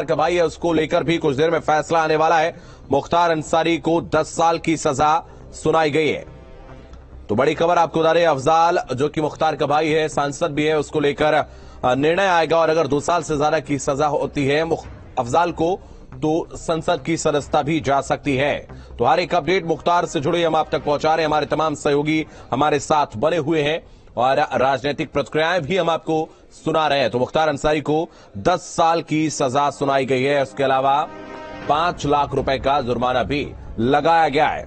का भाई है उसको लेकर भी कुछ देर में फैसला आने वाला है। मुख्तार अंसारी को 10 साल की सजा सुनाई गई है। तो बड़ी खबर आपको बता रहे, अफजाल जो कि मुख्तार का भाई है, सांसद भी है, उसको लेकर निर्णय आएगा और अगर 2 साल से ज्यादा की सजा होती है अफजाल को तो संसद की सदस्यता भी जा सकती है। तो हर एक अपडेट मुख्तार से जुड़ी हम आप तक पहुंचा रहे हैं। हमारे तमाम सहयोगी हमारे साथ बने हुए हैं और राजनीतिक प्रतिक्रियाएं भी हम आपको सुना रहे हैं। तो मुख्तार अंसारी को 10 साल की सजा सुनाई गई है। उसके अलावा 5 लाख रुपए का जुर्माना भी लगाया गया है।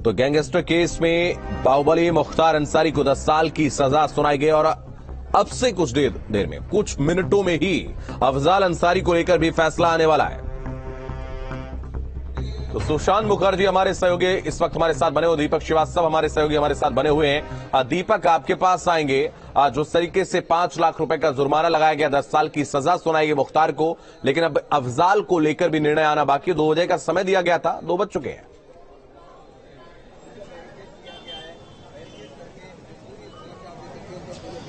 तो गैंगस्टर केस में बाहुबली मुख्तार अंसारी को 10 साल की सजा सुनाई गई और अब से कुछ देर में, कुछ मिनटों में ही अफजाल अंसारी को लेकर भी फैसला आने वाला है। तो सुशांत मुखर्जी हमारे सहयोगी इस वक्त हमारे साथ बने हुए, दीपक श्रीवास्तव हमारे सहयोगी हमारे साथ बने हुए हैं। दीपक, आपके पास आएंगे। जो तरीके से 5 लाख रुपए का जुर्माना लगाया गया, 10 साल की सजा सुनाई गई मुख्तार को, लेकिन अब अफजाल को लेकर भी निर्णय आना बाकी। 2 बजे का समय दिया गया था, 2 बज चुके हैं।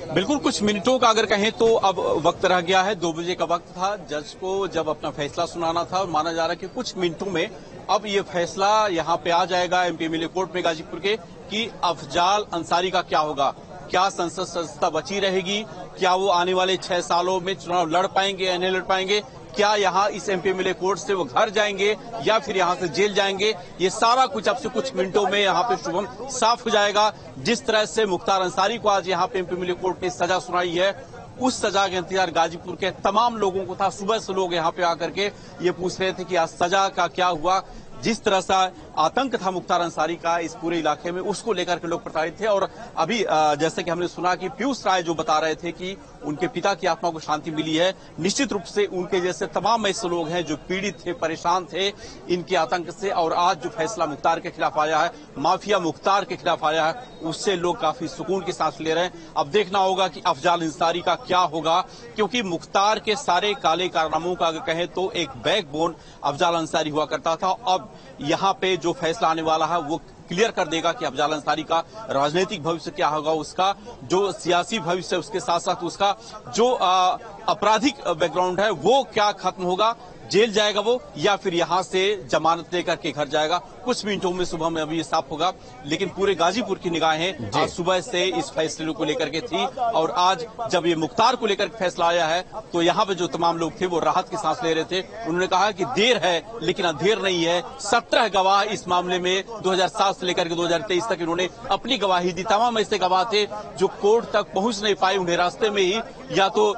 बिल्कुल, कुछ मिनटों का अगर कहें तो अब वक्त रह गया है। 2 बजे का वक्त था जज को जब अपना फैसला सुनाना था और माना जा रहा है कि कुछ मिनटों में अब ये फैसला यहाँ पे आ जाएगा एमपी एमएलए कोर्ट में गाजीपुर के कि अफजाल अंसारी का क्या होगा। क्या संसद सदस्यता बची रहेगी? क्या वो आने वाले 6 सालों में चुनाव लड़ पाएंगे या नहीं लड़ पाएंगे? क्या यहाँ इस एमपी एमएलए कोर्ट से वो घर जाएंगे या फिर यहाँ से जेल जाएंगे? ये सारा कुछ अब से कुछ मिनटों में यहाँ पे शुभम साफ हो जाएगा। जिस तरह से मुख्तार अंसारी को आज यहाँ पे एमपी एमएलए कोर्ट ने सजा सुनाई है, उस सजा के इंतजार गाजीपुर के तमाम लोगों को था। सुबह से लोग यहाँ पे आकर के ये पूछ रहे थे कि आज सजा का क्या हुआ। जिस तरह से आतंक था मुख्तार अंसारी का इस पूरे इलाके में, उसको लेकर के लोग प्रताड़ित थे। और अभी जैसे कि हमने सुना कि पीयूष राय जो बता रहे थे कि उनके पिता की आत्मा को शांति मिली है। निश्चित रूप से उनके जैसे तमाम ऐसे लोग हैं जो पीड़ित थे, परेशान थे इनके आतंक से, और आज जो फैसला मुख्तार के खिलाफ आया है, माफिया मुख्तार के खिलाफ आया है, उससे लोग काफी सुकून की सांस ले रहे हैं। अब देखना होगा कि अफजाल अंसारी का क्या होगा, क्योंकि मुख्तार के सारे काले कारनामों का अगर कहें तो एक बैकबोन अफजाल अंसारी हुआ करता था। अब यहाँ पे जो फैसला आने वाला है वो क्लियर कर देगा कि अफजाल अंसारी का राजनीतिक भविष्य क्या होगा, उसका जो सियासी भविष्य है, उसके साथ साथ उसका जो आपराधिक बैकग्राउंड है वो क्या खत्म होगा, जेल जाएगा वो या फिर यहां से जमानत लेकर के घर जाएगा। कुछ मिनटों में सुबह में अभी ये साफ होगा, लेकिन पूरे गाजीपुर की निगाहें आज सुबह से इस फैसले को लेकर के थी। और आज जब ये मुख्तार को लेकर फैसला आया है तो यहाँ पे जो तमाम लोग थे वो राहत की सांस ले रहे थे। उन्होंने कहा कि देर है लेकिन अंधेर नहीं है। 17 गवाह इस मामले में 2007 से लेकर के 2023 तक इन्होंने अपनी गवाही दी। तमाम ऐसे गवाह थे जो कोर्ट तक पहुंच नहीं पाए, उन्हें रास्ते में ही या तो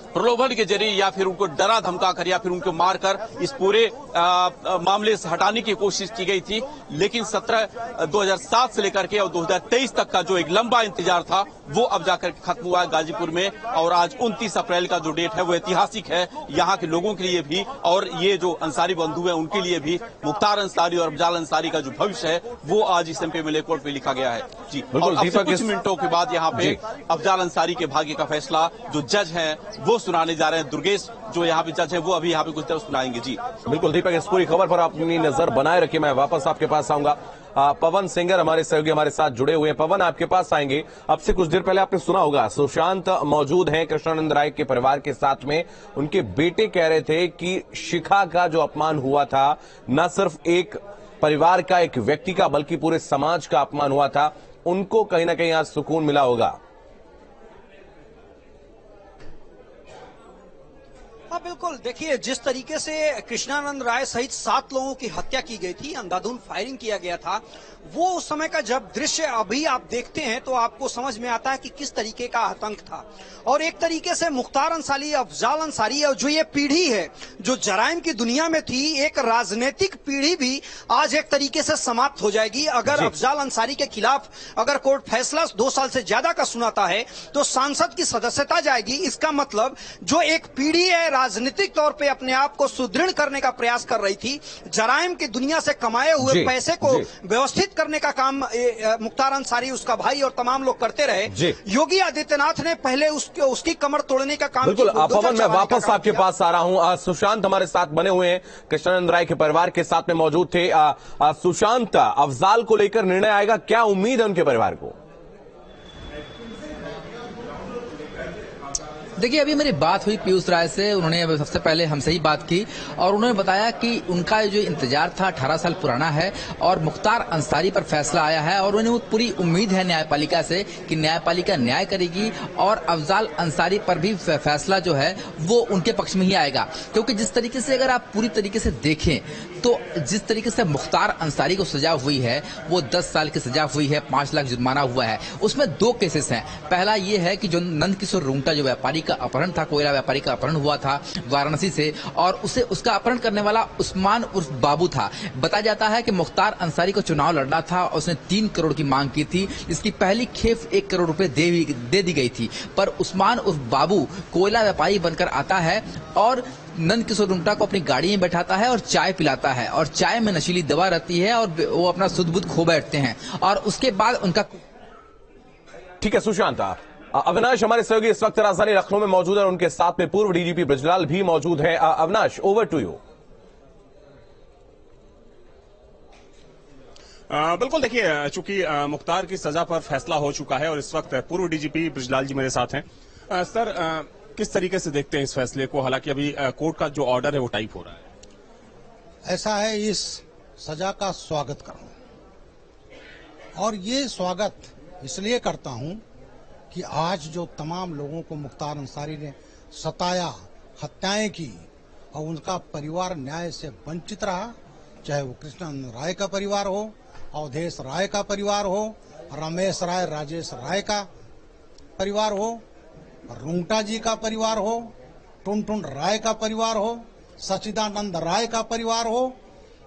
प्रलोभन के जरिए या फिर उनको डरा धमका कर या फिर उनको मारकर इस पूरे मामले से हटाने की कोशिश की गई थी। लेकिन 2007 से लेकर के और 2023 तक का जो एक लंबा इंतजार था वो अब जाकर खत्म हुआ है गाजीपुर में। और आज 29 अप्रैल का जो डेट है वो ऐतिहासिक है यहाँ के लोगों के लिए भी, और ये जो अंसारी बंधु है उनके लिए भी। मुख्तार अंसारी और अफजाल अंसारी का जो भविष्य है वो आज इस एमपी एमएलए कोर्ट में लिखा गया है। जी, और अब से कुछ मिनटों के बाद यहाँ पे अफजाल अंसारी के भाग्य का फैसला जो जज है वो सुनाने जा रहे हैं। दुर्गेश जो यहाँ पे जज है वो अभी यहाँ पे कुछ देर सुनाएंगे। जी बिल्कुल दीपक, इस पूरी खबर पर अपनी नजर बनाए रखिए। मैं वापस आपके पास आऊंगा। पवन सिंगर हमारे सहयोगी हमारे साथ जुड़े हुए हैं। पवन, आपके पास आएंगे। अब से कुछ देर पहले आपने सुना होगा सुशांत मौजूद हैं कृष्णानंद राय के परिवार के साथ में। उनके बेटे कह रहे थे कि शिखा का जो अपमान हुआ था न सिर्फ एक परिवार का, एक व्यक्ति का, बल्कि पूरे समाज का अपमान हुआ था। उनको कहीं ना कहीं आज सुकून मिला होगा। हाँ बिल्कुल, देखिए जिस तरीके से कृष्णानंद राय सहित 7 लोगों की हत्या की गई थी, अंधाधुंध फायरिंग किया गया था, वो उस समय का जब दृश्य अभी आप देखते हैं तो आपको समझ में आता है कि किस तरीके का आतंक था। और एक तरीके से मुख्तार अंसारी, अफजाल अंसारी और जो ये पीढ़ी है जो जराइम की दुनिया में थी, एक राजनीतिक पीढ़ी भी आज एक तरीके से समाप्त हो जाएगी। अगर अफजाल अंसारी के खिलाफ अगर कोर्ट फैसला 2 साल से ज्यादा का सुनाता है तो सांसद की सदस्यता जाएगी। इसका मतलब जो एक पीढ़ी है राजनीतिक तौर पे अपने आप को सुदृढ़ करने का प्रयास कर रही थी, जराइम की दुनिया से कमाए हुए पैसे को व्यवस्थित करने का काम मुख्तार अंसारी, उसका भाई और तमाम लोग करते रहे। योगी आदित्यनाथ ने पहले उसकी कमर तोड़ने का काम। बिल्कुल पवन, मैं वापस आपके पास आ रहा हूं। सुशांत हमारे साथ बने हुए हैं, कृष्णानंद राय के परिवार के साथ में मौजूद थे। सुशांत, अफजाल को लेकर निर्णय आएगा, क्या उम्मीद है उनके परिवार को? देखिए, अभी मेरी बात हुई पीयूष राय से, उन्होंने सबसे पहले हमसे ही बात की और उन्होंने बताया कि उनका जो इंतजार था 18 साल पुराना है और मुख्तार अंसारी पर फैसला आया है और उन्हें पूरी उम्मीद है न्यायपालिका से कि न्यायपालिका न्याय करेगी और अफजाल अंसारी पर भी फैसला जो है वो उनके पक्ष में ही आएगा। क्योंकि जिस तरीके से अगर आप पूरी तरीके से देखें तो जिस तरीके से मुख्तार अंसारी को सजा हुई है वो 10 साल की सजा हुई है, 5 लाख जुर्माना हुआ है। उसमें 2 केसेस हैं। पहला ये है कि जो नंद किशोर रुंगटा जो व्यापारी का अपहरण था, कोयला व्यापारी का अपहरण हुआ था वाराणसी से और उसका अपहरण करने वाला उस्मान उर्फ बाबू था। बताया जाता है कि मुख्तार अंसारी को चुनाव लड़ना था और उसने 3 करोड़ की मांग की थी। इसकी पहली खेप 1 करोड़ रुपए दे दी गई थी, पर उस्मान उर्फ बाबू कोयला व्यापारी बनकर आता है और नंद किशोर रुंगटा को अपनी गाड़ी में बैठाता है और चाय पिलाता है और चाय में नशीली दवा रहती है और वो अपना सुध बुध खो बैठते हैं और उसके बाद उनका। ठीक है सुशांत, अविनाश हमारे सहयोगी इस वक्त राजधानी लखनऊ में मौजूद है, उनके साथ में पूर्व डीजीपी ब्रजलाल भी मौजूद हैं। Avinash, over to you. बिल्कुल, देखिए चूंकि मुख्तार की सजा पर फैसला हो चुका है और इस वक्त पूर्व डीजीपी ब्रजलाल जी मेरे साथ हैं। सर, किस तरीके से देखते हैं इस फैसले को? हालांकि अभी कोर्ट का जो ऑर्डर है वो टाइप हो रहा है। ऐसा है, इस सजा का स्वागत करूं और ये स्वागत इसलिए करता हूं कि आज जो तमाम लोगों को मुख्तार अंसारी ने सताया, हत्याएं की और उनका परिवार न्याय से वंचित रहा, चाहे वो कृष्णानंद राय का परिवार हो, अवधेश राय का परिवार हो, रमेश राय राजेश राय का परिवार हो, रुंगटा जी का परिवार हो, टुनटुन राय का परिवार हो, सचिदानंद राय का परिवार हो,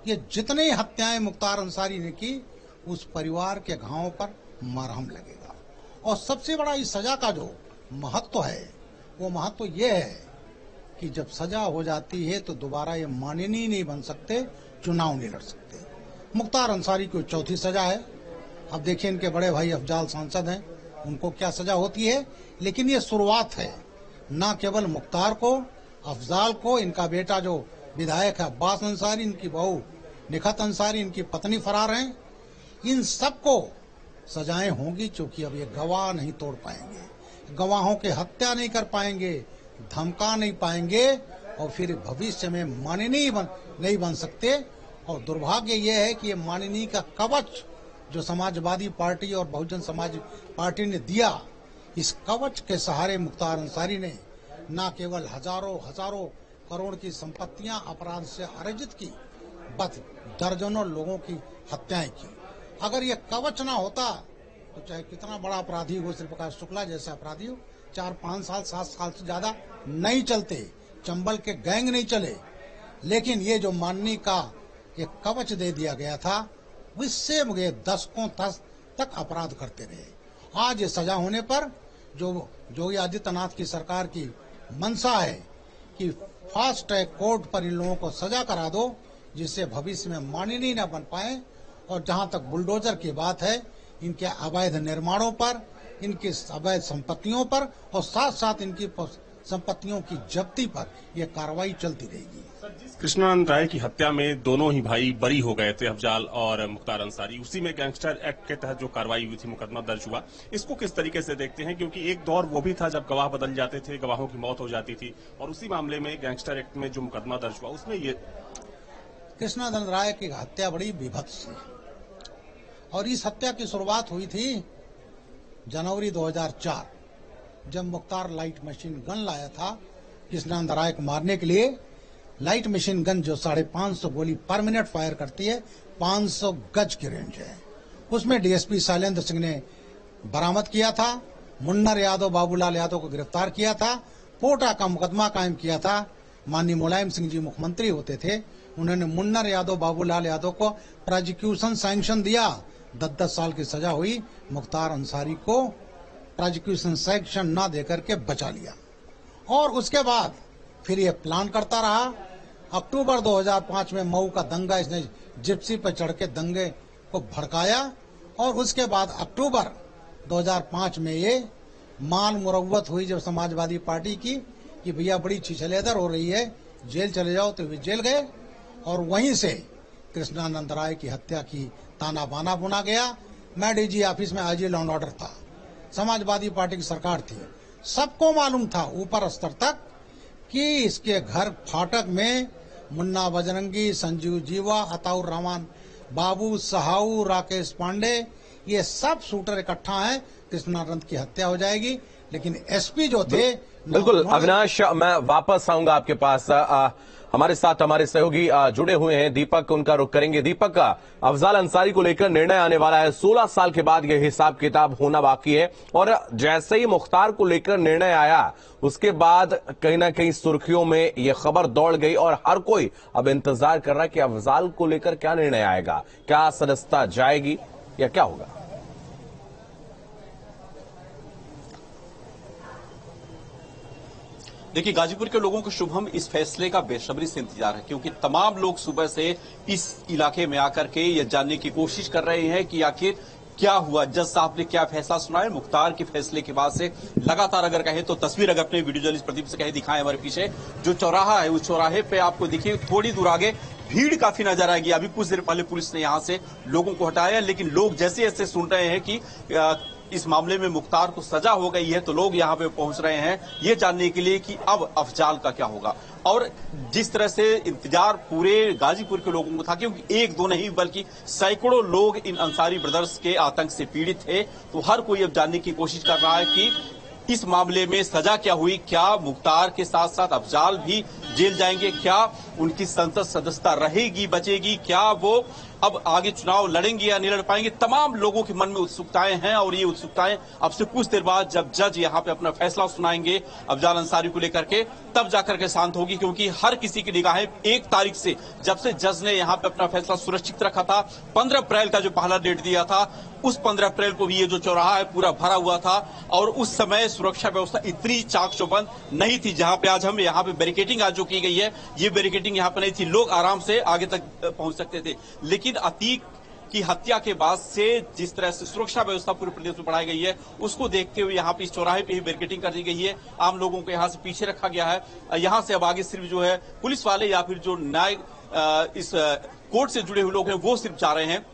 ये जितने हत्याएं मुख्तार अंसारी ने की उस परिवार के घावों पर मरहम लगेगा। और सबसे बड़ा इस सजा का जो महत्व है वो महत्व ये है कि जब सजा हो जाती है तो दोबारा ये माननीय नहीं बन सकते, चुनाव नहीं लड़ सकते। मुख्तार अंसारी को 4थी सजा है। अब देखिए, इनके बड़े भाई अफजाल सांसद हैं, उनको क्या सजा होती है, लेकिन ये शुरुआत है। न केवल मुख्तार को, अफजाल को, इनका बेटा जो विधायक है अब्बास अंसारी, इनकी बहू निखत अंसारी, इनकी पत्नी फरार हैं, इन सबको सजाएं होंगी, क्योंकि अब ये गवाह नहीं तोड़ पाएंगे, गवाहों की हत्या नहीं कर पाएंगे, धमका नहीं पाएंगे और फिर भविष्य में माननीय नहीं बन सकते। और दुर्भाग्य ये है कि ये माननीय का कवच जो समाजवादी पार्टी और बहुजन समाज पार्टी ने दिया, इस कवच के सहारे मुख्तार अंसारी ने न केवल हजारों करोड़ की संपत्तियां अपराध से अर्जित की, बस दर्जनों लोगों की हत्याएं की। अगर ये कवच ना होता तो चाहे कितना बड़ा अपराधी हो, श्री प्रकाश शुक्ला जैसे अपराधी हो, 4-5 साल 7 साल से ज्यादा नहीं चलते, चंबल के गैंग नहीं चले। लेकिन ये जो माननीय का एक कवच दे दिया गया था, इससे मुझे दशकों तक अपराध करते रहे। आज ये सजा होने पर जो योगी आदित्यनाथ की सरकार की मंशा है कि फास्ट ट्रैक कोर्ट पर इन लोगों को सजा करा दो, जिससे भविष्य में माननीय न बन पाए। और जहां तक बुलडोजर की बात है, इनके अवैध निर्माणों पर, इनकी अवैध संपत्तियों पर और साथ साथ इनकी संपत्तियों की जब्ती पर यह कार्रवाई चलती रहेगी। कृष्णानंद राय की हत्या में दोनों ही भाई बरी हो गए थे, अफजाल और मुख्तार अंसारी। उसी में गैंगस्टर एक्ट के तहत जो कार्रवाई हुई थी, मुकदमा दर्ज हुआ, इसको किस तरीके से देखते हैं? क्योंकि एक दौर वो भी था जब गवाह बदल जाते थे, गवाहों की मौत हो जाती थी, और उसी मामले में गैंगस्टर एक्ट में जो मुकदमा दर्ज हुआ उसमें ये कृष्णानंद राय की हत्या बड़ी विभत्स थी और इस हत्या की शुरुआत हुई थी जनवरी 2004, जब मुख्तार लाइट मशीन गन लाया था कृष्णानंद राय को मारने के लिए। लाइट मशीन गन जो 550 गोली पर मिनट फायर करती है, 500 गज की रेंज है, उसमें डीएसपी शैलेंद्र सिंह ने बरामद किया था। मुन्नर यादव, बाबूलाल यादव को गिरफ्तार किया था, पोटा का मुकदमा कायम किया था। माननीय मुलायम सिंह जी मुख्यमंत्री होते थे, उन्होंने मुन्नर यादव, बाबूलाल यादव को प्रोसिक्यूशन सैंक्शन दिया, 10-10 साल की सजा हुई। मुख्तार अंसारी को प्रोसिक्यूशन सैंक्शन न देकर के बचा लिया और उसके बाद फिर ये प्लान करता रहा। अक्टूबर 2005 में मऊ का दंगा, इसने जिप्सी पर चढ़ के दंगे को भड़काया और उसके बाद अक्टूबर 2005 में ये मान मुरव्वत हुई जब समाजवादी पार्टी की कि भैया बड़ी छिछलेदर हो रही है, जेल चले जाओ, तो वे जेल गए और वहीं से कृष्णानंद राय की हत्या की ताना बाना बुना गया। मैं डीजी ऑफिस में आईजी लॉ एंड ऑर्डर था, समाजवादी पार्टी की सरकार थी, सबको मालूम था ऊपर स्तर तक कि इसके घर फाटक में मुन्ना बजरंगी, संजीव जीवा, अताउर रहमान, बाबू सहाऊ, राकेश पांडे, ये सब शूटर इकट्ठा हैं। कृष्णानंद की हत्या हो जाएगी। लेकिन एसपी जो थे, बिल्कुल अविनाश, मैं वापस आऊंगा आपके पास। हमारे साथ हमारे सहयोगी जुड़े हुए हैं, दीपक, उनका रुख करेंगे। दीपक, अफजाल अंसारी को लेकर निर्णय आने वाला है। 16 साल के बाद यह हिसाब किताब होना बाकी है, और जैसे ही मुख्तार को लेकर निर्णय आया उसके बाद कहीं ना कहीं सुर्खियों में यह खबर दौड़ गई, और हर कोई अब इंतजार कर रहा है कि अफजाल को लेकर क्या निर्णय आएगा, क्या सदस्यता जाएगी या क्या होगा। देखिए, गाजीपुर के लोगों को शुभम इस फैसले का बेसब्री से इंतजार है, क्योंकि तमाम लोग सुबह से इस इलाके में आकर के यह जानने की कोशिश कर रहे हैं कि आखिर क्या हुआ, जज साहब ने क्या फैसला सुनाया। मुख्तार के फैसले के बाद से लगातार अगर कहें तो तस्वीर अगर अपने वीडियो जर्नलिस्ट प्रदीप से कहे दिखाएं हमारे पीछे जो चौराहा है, उस चौराहे पे आपको देखिए थोड़ी दूर आगे भीड़ काफी नजर आएगी। अभी कुछ देर पहले पुलिस ने यहां से लोगों को हटाया, लेकिन लोग जैसे जैसे सुन रहे हैं कि इस मामले में मुख्तार को सजा हो गई है, तो लोग यहां पे पहुंच रहे हैं ये जानने के लिए कि अब अफजाल का क्या होगा। और जिस तरह से इंतजार पूरे गाजीपुर के लोगों को था, क्योंकि एक दो नहीं बल्कि सैकड़ों लोग इन अंसारी ब्रदर्स के आतंक से पीड़ित थे, तो हर कोई अब जानने की कोशिश कर रहा है कि इस मामले में सजा क्या हुई। क्या मुख्तार के साथ साथ अफजाल भी जेल जाएंगे, क्या उनकी संसद सदस्यता रहेगी, बचेगी, क्या वो अब आगे चुनाव लड़ेंगे या नहीं लड़ पाएंगे। तमाम लोगों के मन में उत्सुकताएं हैं, और ये उत्सुकताएं अब से कुछ देर बाद जब जज यहां पे अपना फैसला सुनाएंगे अफजाल अंसारी को लेकर के, तब जाकर के शांत होगी। क्योंकि हर किसी की निगाहें 1 तारीख से, जब से जज ने यहां पे अपना फैसला सुरक्षित रखा था, 15 अप्रैल का जो पहला डेट दिया था, उस 15 अप्रैल को भी ये जो चौराहा है पूरा भरा हुआ था, और उस समय सुरक्षा व्यवस्था इतनी चाक चौबंद नहीं थी। जहां पे आज हम यहाँ पे बैरिकेडिंग आज जो की गई है, ये बैरिकेडिंग यहाँ पे नहीं थी, लोग आराम से आगे तक पहुंच सकते थे। लेकिन अतीक की हत्या के बाद से जिस तरह से सुरक्षा व्यवस्था पूरे प्रदेश में बढ़ाई गई है, उसको देखते हुए यहाँ पे इस चौराहे पे ही बैरिकेडिंग कर दी गई है। आम लोगों को यहाँ से पीछे रखा गया है। यहाँ से अब आगे सिर्फ जो है पुलिस वाले या फिर जो न्याय इस कोर्ट से जुड़े हुए लोग हैं वो सिर्फ जा रहे हैं।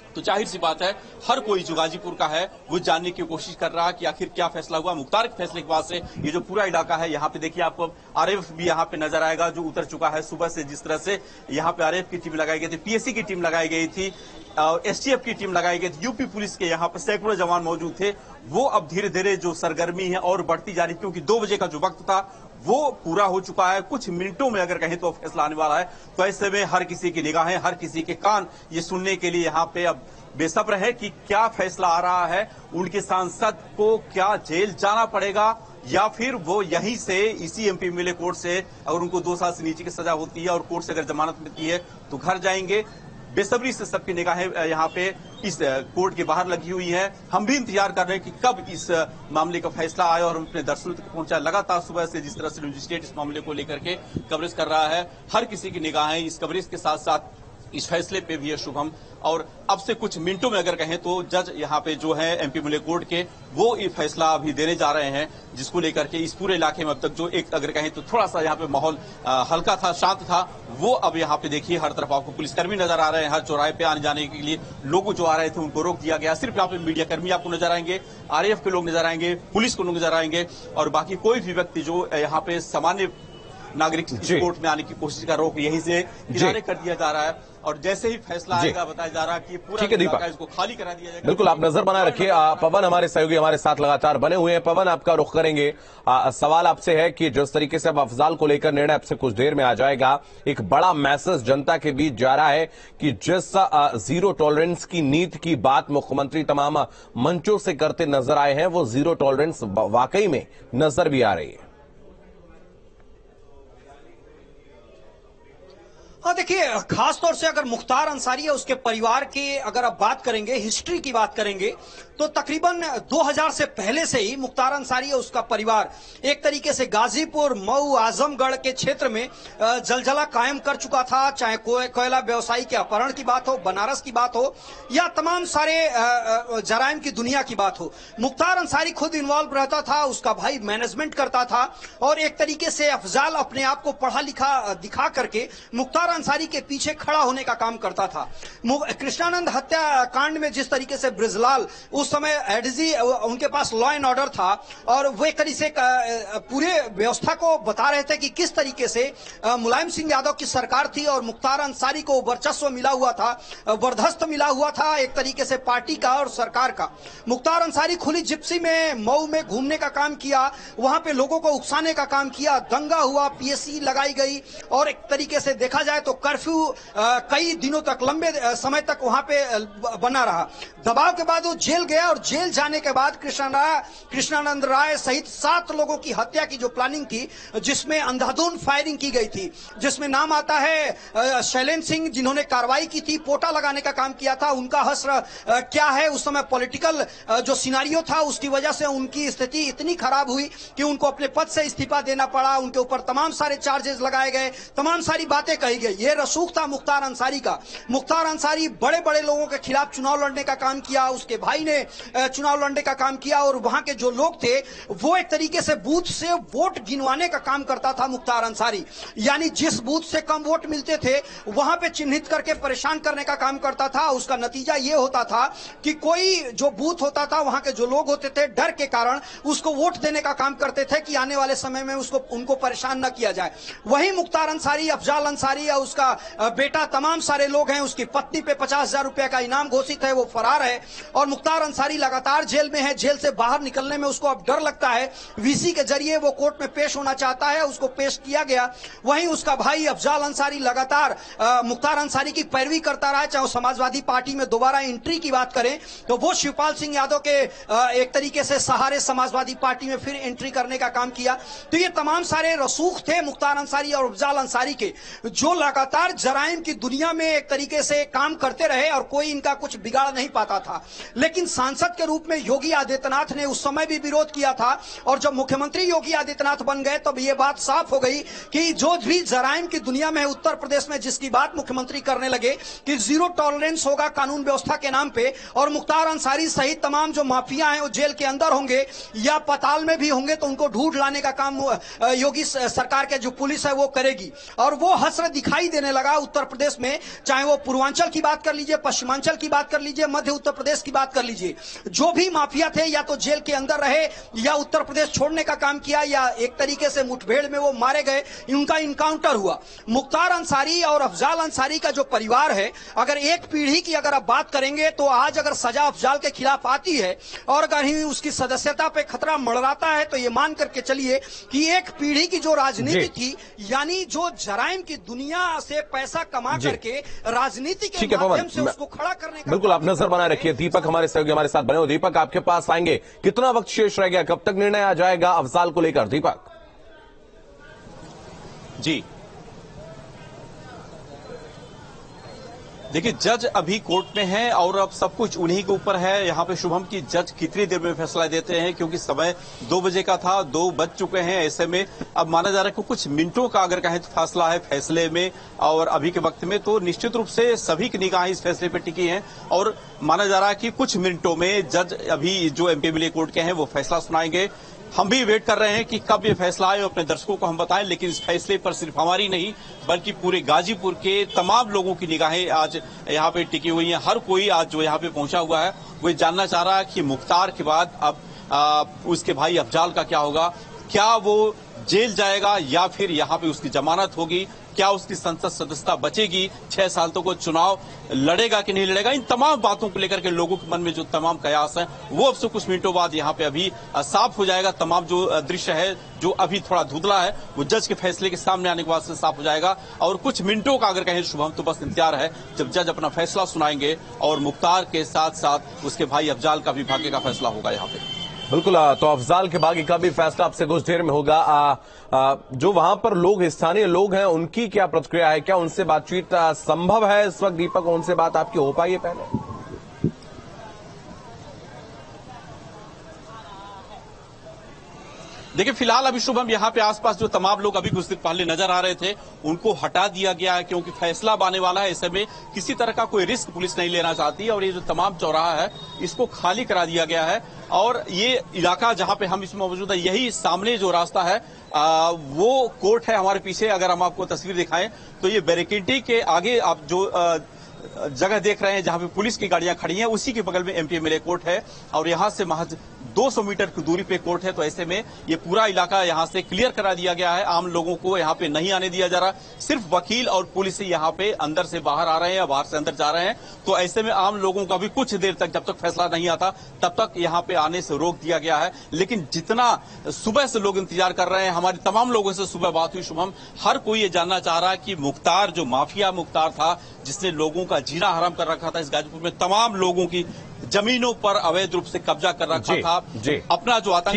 तो जाहिर सी बात है हर कोई जो गाजीपुर का है वो जानने की कोशिश कर रहा है कि आखिर क्या फैसला हुआ। मुख्तार के फैसले के बाद से ये जो पूरा इलाका है, यहाँ पे देखिए आपको आरएफ भी यहाँ पे नजर आएगा जो उतर चुका है। सुबह से जिस तरह से यहाँ पे आरएफ की टीम लगाई गई थी, पीएससी की टीम लगाई गई थी, एसटीएफ की टीम लगाई गई थी, यूपी पुलिस के यहाँ पर सैकड़ों जवान मौजूद थे, वो अब धीरे धीरे जो सरगर्मी है और बढ़ती जा रही, क्योंकि 2 बजे का जो वक्त था वो पूरा हो चुका है। कुछ मिनटों में अगर कहें तो फैसला आने वाला है। तो ऐसे में हर किसी की निगाहें, हर किसी के कान ये सुनने के लिए यहाँ पे अब बेसब्र है कि क्या फैसला आ रहा है। उनके सांसद को क्या जेल जाना पड़ेगा या फिर वो यहीं से इसी एमपी एमएलए कोर्ट से, अगर उनको 2 साल से नीचे की सजा होती है और कोर्ट से अगर जमानत मिलती है तो घर जाएंगे। बेसब्री से सबकी निगाहें यहाँ पे इस कोर्ट के बाहर लगी हुई है। हम भी इंतजार कर रहे हैं कि कब इस मामले का फैसला आए और हम अपने दर्शकों तक पहुंचा। लगातार सुबह से जिस तरह से मजिस्ट्रेट इस मामले को लेकर के कवरेज कर रहा है, हर किसी की निगाहें इस कवरेज के साथ साथ इस फैसले पे भी है शुभम। और अब से कुछ मिनटों में अगर कहें तो जज यहाँ पे जो है एमपी एमएलए कोर्ट के, वो ये फैसला अभी देने जा रहे हैं, जिसको लेकर के इस पूरे इलाके में अब तक जो एक अगर कहें तो थोड़ा सा यहाँ पे माहौल हल्का था, शांत था, वो अब यहाँ पे देखिए हर तरफ आपको पुलिसकर्मी नजर आ रहे हैं। हर चौराहे पे आने जाने के लिए लोग जो आ रहे थे उनको रोक दिया गया। सिर्फ यहाँ पे मीडिया कर्मी आपको नजर आएंगे, आरएएफ के लोग नजर आएंगे, पुलिस के लोग नजर आएंगे, और बाकी कोई भी व्यक्ति जो यहाँ पे सामान्य नागरिक कोर्ट में आने की कोशिश कर रहा हो, यहीं से किनारे कर दिया जा रहा है। और जैसे ही फैसला आएगा बताया जा रहा है कि पूरा इलाका इसको खाली करा दिया जाएगा। बिल्कुल, आप नजर बनाए रखिए। पवन हमारे सहयोगी हमारे साथ लगातार बने हुए हैं। पवन, आपका रुख करेंगे। सवाल आपसे है कि जिस तरीके से अब अफजाल को लेकर निर्णय अब से कुछ देर में आ जाएगा, एक बड़ा मैसेज जनता के बीच जा रहा है कि जिस जीरो टॉलरेंस की नीति की बात मुख्यमंत्री तमाम मंचों से करते नजर आए हैं, वो जीरो टॉलरेंस वाकई में नजर भी आ रही है। हाँ, देखिए, खासतौर से अगर मुख्तार अंसारी है उसके परिवार के अगर आप बात करेंगे, हिस्ट्री की बात करेंगे, तो तकरीबन 2000 से पहले से ही मुख्तार अंसारी है उसका परिवार एक तरीके से गाजीपुर, मऊ, आजमगढ़ के क्षेत्र में जलजला कायम कर चुका था। चाहे कोयला व्यवसायी के अपहरण की बात हो, बनारस की बात हो, या तमाम सारे जराइम की दुनिया की बात हो, मुख्तार अंसारी खुद इन्वॉल्व रहता था। उसका भाई मैनेजमेंट करता था, और एक तरीके से अफजाल अपने आप को पढ़ा लिखा दिखा करके मुख्तार अंसारी के पीछे खड़ा होने का काम करता था। कृष्णानंद हत्याकांड में जिस तरीके से बृजलाल उस समय एडीजी उनके पास लॉ एंड ऑर्डर था और वे तरीके से पूरे व्यवस्था को बता रहे थे कि किस तरीके से मुलायम सिंह यादव की सरकार थी और मुख्तार अंसारी को वर्चस्व मिला हुआ था, वर्धस्त मिला हुआ था एक तरीके से पार्टी का और सरकार का। मुख्तार अंसारी खुली जिप्सी में मऊ में घूमने का काम किया, वहां पे लोगों को उकसाने का काम किया, दंगा हुआ, पीएससी लगाई गई और एक तरीके से देखा जाए तो कर्फ्यू कई दिनों तक लंबे समय तक वहां पे बना रहा। दबाव के बाद वो जेल गया और जेल जाने के बाद कृष्णानंद राय सहित 7 लोगों की हत्या की जो प्लानिंग थी, जिसमें अंधाधुंध फायरिंग की गई थी, जिसमें नाम आता है शैलेंद्र सिंह जिन्होंने कार्रवाई की थी, पोटा लगाने का काम किया था। उनका हश्र क्या है, उस समय पॉलिटिकल जो सिनारियो था उसकी वजह से उनकी स्थिति इतनी खराब हुई कि उनको अपने पद से इस्तीफा देना पड़ा। उनके ऊपर तमाम सारे चार्जेस लगाए गए, तमाम सारी बातें कही गई। ये रसूख था मुख्तार अंसारी का। मुख्तार अंसारी बड़े बड़े लोगों के खिलाफ चुनाव लड़ने का काम किया, उसके भाई ने चुनाव लड़ने का काम किया और वहां के जो लोग थे वो एक तरीके से बूथ से वोट गिनवाने का काम करता था मुख्तार अंसारी। यानी जिस बूथ से कम वोट मिलते थे वहां पे चिन्हित करके परेशान करने का काम करता था। उसका नतीजा ये होता था कि कोई जो बूथ होता था वहां के जो लोग होते थे डर के कारण उसको वोट देने का काम करते थे कि आने वाले समय में उनको परेशान न किया जाए। वही मुख्तार अंसारी, अफजाल अंसारी या उसका बेटा, तमाम सारे लोग हैं। उसकी पत्नी पे 50,000 रुपए का इनाम घोषित है, वो फरार है और मुख्तार अंसारी लगातार जेल में है। जेल से बाहर निकलने में उसको अब डर लगता है। वीसी के जरिए वो कोर्ट में पेश होना चाहता है, उसको पेश किया गया। वहीं उसका भाई अफजाल अंसारी लगातार मुख्तार अंसारी की पैरवी करता रहा, चाहे वो समाजवादी पार्टी में दोबारा एंट्री की बात करें तो वो शिवपाल सिंह यादव के एक तरीके से सहारे समाजवादी पार्टी में फिर एंट्री करने का काम किया। तो ये तमाम सारे रसूख थे मुख्तार अंसारी और अफजाल अंसारी के, जो लगातार जराइम की दुनिया में एक तरीके से काम करते रहे और कोई इनका कुछ बिगाड़ नहीं पाता था। लेकिन सांसद के रूप में योगी आदित्यनाथ ने उस समय भी विरोध किया था और जब मुख्यमंत्री योगी आदित्यनाथ बन गए तब ये बात साफ हो गई कि जो भी जराइम की दुनिया में है उत्तर प्रदेश में, जिसकी बात मुख्यमंत्री करने लगे कि जीरो टॉलरेंस होगा कानून व्यवस्था के नाम पे और मुख्तार अंसारी सहित तमाम जो माफिया हैं वो जेल के अंदर होंगे या पताल में भी होंगे तो उनको ढूंढ लाने का काम योगी सरकार के जो पुलिस है वो करेगी। और वो हसरत दिखाई देने लगा उत्तर प्रदेश में, चाहे वो पूर्वांचल की बात कर लीजिए, पश्चिमांचल की बात कर लीजिए, मध्य उत्तर प्रदेश की बात कर लीजिए। जो भी माफिया थे या तो जेल के अंदर रहे या उत्तर प्रदेश छोड़ने का काम किया या एक तरीके से मुठभेड़ में वो मारे गए, उनका इनकाउंटर हुआ। मुख्तार अंसारी और अफजाल अंसारी का जो परिवार है, अगर एक पीढ़ी की अगर आप बात करेंगे तो आज अगर सजा अफजाल के खिलाफ आती है और अगर ही उसकी सदस्यता पे खतरा मंडराता है तो ये मान करके चलिए कि एक पीढ़ी की जो राजनीति थी, यानी जो जराइम की दुनिया से पैसा कमा करके राजनीति के माध्यम से उसको खड़ा करने का, बिल्कुल आप नजर बनाए रखिए। दीपक हमारे सहयोगी हमारे साथ बने हो। दीपक आपके पास आएंगे, कितना वक्त शेष रह गया, कब तक निर्णय आ जाएगा अफजाल को लेकर? दीपक जी देखिए, जज अभी कोर्ट में है और अब सब कुछ उन्हीं के ऊपर है। यहाँ पे शुभम की जज कितनी देर में फैसला देते हैं, क्योंकि समय 2 बजे का था, 2 बज चुके हैं। ऐसे में अब माना जा रहा है कि कुछ मिनटों का अगर कहें तो फासला है फैसले में और अभी के वक्त में, तो निश्चित रूप से सभी की निगाहें इस फैसले पर टिकी हैं और माना जा रहा है कि कुछ मिनटों में जज अभी जो एमपीएमएलए कोर्ट के हैं वो फैसला सुनाएंगे। हम भी वेट कर रहे हैं कि कब ये फैसला आए और अपने दर्शकों को हम बताएं, लेकिन इस फैसले पर सिर्फ हमारी नहीं बल्कि पूरे गाजीपुर के तमाम लोगों की निगाहें आज यहाँ पे टिकी हुई हैं। हर कोई आज जो यहाँ पे पहुंचा हुआ है वो जानना चाह रहा है कि मुख्तार के बाद अब उसके भाई अफजाल का क्या होगा, क्या वो जेल जाएगा या फिर यहाँ पे उसकी जमानत होगी, क्या उसकी संसद सदस्यता बचेगी, 6 साल तक वो चुनाव लड़ेगा कि नहीं लड़ेगा। इन तमाम बातों को लेकर के लोगों के मन में जो तमाम कयास हैं वो अब से कुछ मिनटों बाद यहाँ पे अभी साफ हो जाएगा। तमाम जो दृश्य है जो अभी थोड़ा धुंधला है वो जज के फैसले के सामने आने के बाद से साफ हो जाएगा और कुछ मिनटों का अगर कहें शुभम तो बस इंतजार है जब जज अपना फैसला सुनाएंगे और मुख्तार के साथ साथ उसके भाई अफजाल का भी भाग्य का फैसला होगा यहाँ पे। बिल्कुल, तो अफजाल के भाग्य का भी फैसला आपसे कुछ देर में होगा। जो वहां पर लोग, स्थानीय लोग हैं, उनकी क्या प्रतिक्रिया है, क्या उनसे बातचीत संभव है इस वक्त? दीपक, उनसे बात आपकी हो पाई है पहले? देखिए फिलहाल अभी शुभम यहाँ पे आसपास जो तमाम लोग अभी कुछ देर पहले नजर आ रहे थे उनको हटा दिया गया है, क्योंकि फैसला आने वाला है। ऐसे में किसी तरह का कोई रिस्क पुलिस नहीं लेना चाहती और ये जो तमाम चौराहा है इसको खाली करा दिया गया है। और ये इलाका जहां पे हम इसमें मौजूद है, यही सामने जो रास्ता है वो कोर्ट है हमारे पीछे। अगर हम आपको तस्वीर दिखाएं तो ये बैरिकेडिंग के आगे आप जो जगह देख रहे हैं जहां पे पुलिस की गाड़ियां खड़ी हैं, उसी के बगल में एमपीएमएलए कोर्ट है और यहां से महज 200 मीटर की दूरी पे कोर्ट है। तो ऐसे में ये पूरा इलाका यहां से क्लियर करा दिया गया है। आम लोगों को यहां पे नहीं आने दिया जा रहा, सिर्फ वकील और पुलिस ही यहां पे अंदर से बाहर आ रहे हैं या बाहर से अंदर जा रहे हैं। तो ऐसे में आम लोगों का भी कुछ देर तक, जब तक फैसला नहीं आता तब तक यहां पे आने से रोक दिया गया है। लेकिन जितना सुबह से लोग इंतजार कर रहे हैं, हमारी तमाम लोगों से सुबह बात हुई शुभम, हर कोई ये जानना चाह रहा है कि मुख्तार जो माफिया मुख्तार था जिसने लोगों का जीना हराम कर रखा था, इस गाजीपुर में तमाम लोगों की जमीनों पर अवैध रूप से कब्जा कर रखा था, अपना जो आतंक